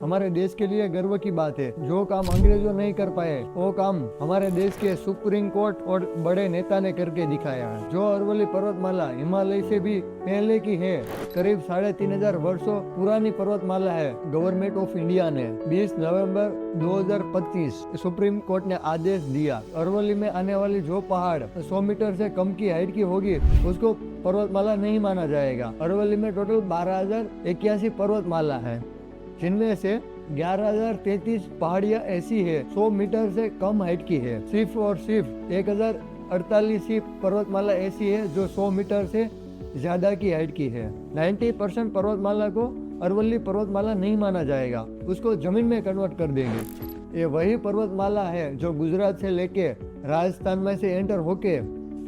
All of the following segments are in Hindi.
हमारे देश के लिए गर्व की बात है। जो काम अंग्रेजों नहीं कर पाए वो काम हमारे देश के सुप्रीम कोर्ट और बड़े नेता ने करके दिखाया है। जो अरवली पर्वतमाला हिमालय से भी पहले की है, करीब 3500 वर्षों पुरानी पर्वतमाला है। गवर्नमेंट ऑफ इंडिया ने 20 नवंबर 2025 सुप्रीम कोर्ट ने आदेश दिया, अरवली में आने वाली जो पहाड़ 100 मीटर से कम की हाइट की होगी उसको पर्वतमाला नहीं माना जाएगा। अरवली में टोटल 12,081 पर्वतमाला है, जिनमें से 11,033 पहाड़ियाँ ऐसी है 100 मीटर से कम हाइट की है। सिर्फ और सिर्फ 1,048 ही पर्वतमाला ऐसी है जो 100 मीटर से ज्यादा की हाइट की है। 90% पर्वतमाला को अरवली पर्वतमाला नहीं माना जाएगा, उसको जमीन में कन्वर्ट कर देंगे। ये वही पर्वतमाला है जो गुजरात से लेके राजस्थान में से एंटर होके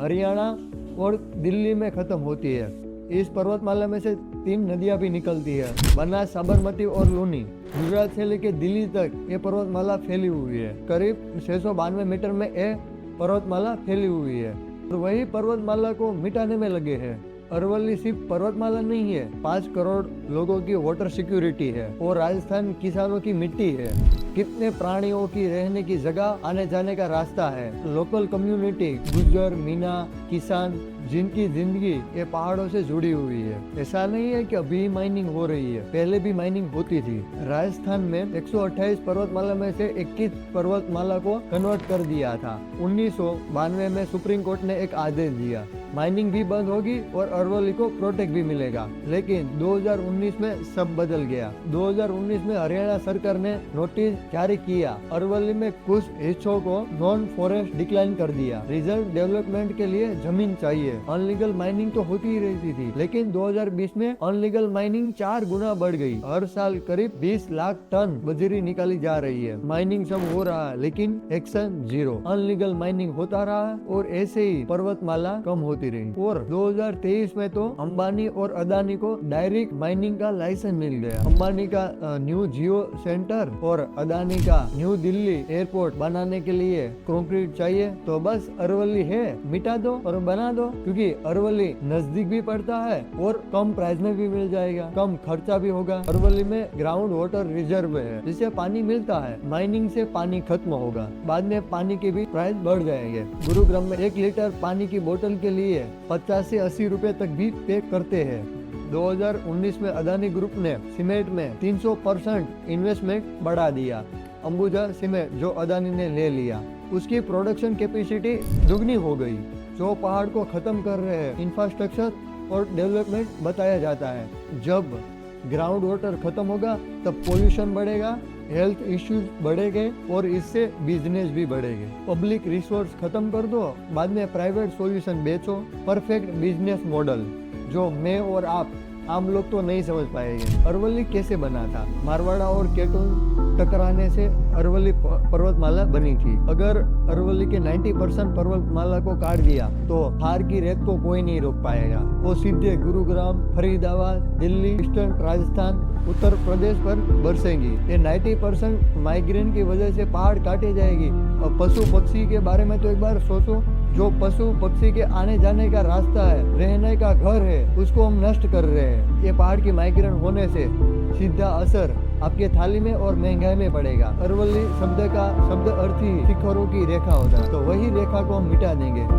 हरियाणा और दिल्ली में खत्म होती है। इस पर्वतमाला में से 3 नदियां भी निकलती है, बनास, साबरमती और लूनी। गुजरात से लेके दिल्ली तक ये पर्वतमाला फैली हुई है। करीब 692 मीटर में ये पर्वतमाला फैली हुई है और वही पर्वतमाला को मिटाने में लगे हैं। अरवली सिर्फ पर्वतमाला नहीं है, 5 करोड़ लोगों की वाटर सिक्योरिटी है और राजस्थान किसानों की मिट्टी है। कितने प्राणियों की रहने की जगह, आने जाने का रास्ता है। लोकल कम्युनिटी गुज्जर, मीना, किसान, जिनकी जिंदगी ये पहाड़ों से जुड़ी हुई है। ऐसा नहीं है कि अभी माइनिंग हो रही है, पहले भी माइनिंग होती थी। राजस्थान में 128 पर्वतमाला में से 21 पर्वतमाला को कन्वर्ट कर दिया था। 1992 में सुप्रीम कोर्ट ने एक आदेश दिया, माइनिंग भी बंद होगी और अरवली को प्रोटेक्ट भी मिलेगा। लेकिन 2019 में सब बदल गया। 2019 में हरियाणा सरकार ने नोटिस जारी किया, अरवली में कुछ हिस्सों को नॉन फॉरेस्ट डिक्लाइन कर दिया। रिजर्व डेवलपमेंट के लिए जमीन चाहिए। अनलीगल माइनिंग तो होती ही रहती थी, लेकिन 2020 में अनलीगल माइनिंग 4 गुना बढ़ गई। हर साल करीब 20 लाख टन बजरी निकाली जा रही है। माइनिंग सब हो रहा है लेकिन एक्शन जीरो। अनलीगल माइनिंग होता रहा और ऐसे ही पर्वतमाला कम होती रही। और 2023 में तो अंबानी और अदानी को डायरेक्ट माइनिंग का लाइसेंस मिल गया। अंबानी का न्यू जियो सेंटर और अदानी का न्यू दिल्ली एयरपोर्ट बनाने के लिए कंक्रीट चाहिए, तो बस अरवली है, मिटा दो और बना दो। क्योंकि अरवली नजदीक भी पड़ता है और कम प्राइस में भी मिल जाएगा, कम खर्चा भी होगा। अरवली में ग्राउंड वाटर रिजर्व है जिससे पानी मिलता है। माइनिंग से पानी खत्म होगा, बाद में पानी के भी प्राइस बढ़ जाएंगे। गुरुग्राम में 1 लीटर पानी की बोतल के लिए 50 से 80 रुपए तक भी पे करते हैं। 2019 में अदानी ग्रुप ने सीमेंट में 300% इन्वेस्टमेंट बढ़ा दिया। अंबुजा सीमेंट जो अदानी ने ले लिया, उसकी प्रोडक्शन कैपेसिटी दुगनी हो गई। जो पहाड़ को खत्म कर रहे हैं इंफ्रास्ट्रक्चर और डेवलपमेंट बताया जाता है। जब ग्राउंड वाटर खत्म होगा तब पोल्यूशन बढ़ेगा, हेल्थ इश्यूज बढ़ेंगे और इससे बिजनेस भी बढ़ेंगे। पब्लिक रिसोर्स खत्म कर दो, बाद में प्राइवेट सॉल्यूशन बेचो। परफेक्ट बिजनेस मॉडल जो मैं और आप आम लोग तो नहीं समझ पाएंगे। अरवली कैसे बना था? मारवाड़ा और केटून टकराने से अरवली पर्वतमाला बनी थी। अगर अरवली के 90% पर्वतमाला को काट दिया तो थार की रेत को कोई नहीं रोक पाएगा। वो सीधे गुरुग्राम, फरीदाबाद, दिल्ली, ईस्टर्न राजस्थान, उत्तर प्रदेश पर बरसेंगी। ये 90% माइग्रेन की वजह से पहाड़ काटे जाएगी। और पशु पक्षी के बारे में तो एक बार सोचो, जो पशु पक्षी के आने जाने का रास्ता है, रहने का घर है, उसको हम नष्ट कर रहे हैं। ये पहाड़ की माइग्रेन होने से सीधा असर आपके थाली में और महंगाई में पड़ेगा। अरवली शब्द का शब्द अर्थ ही शिखरों की रेखा होता है, तो वही रेखा को हम मिटा देंगे।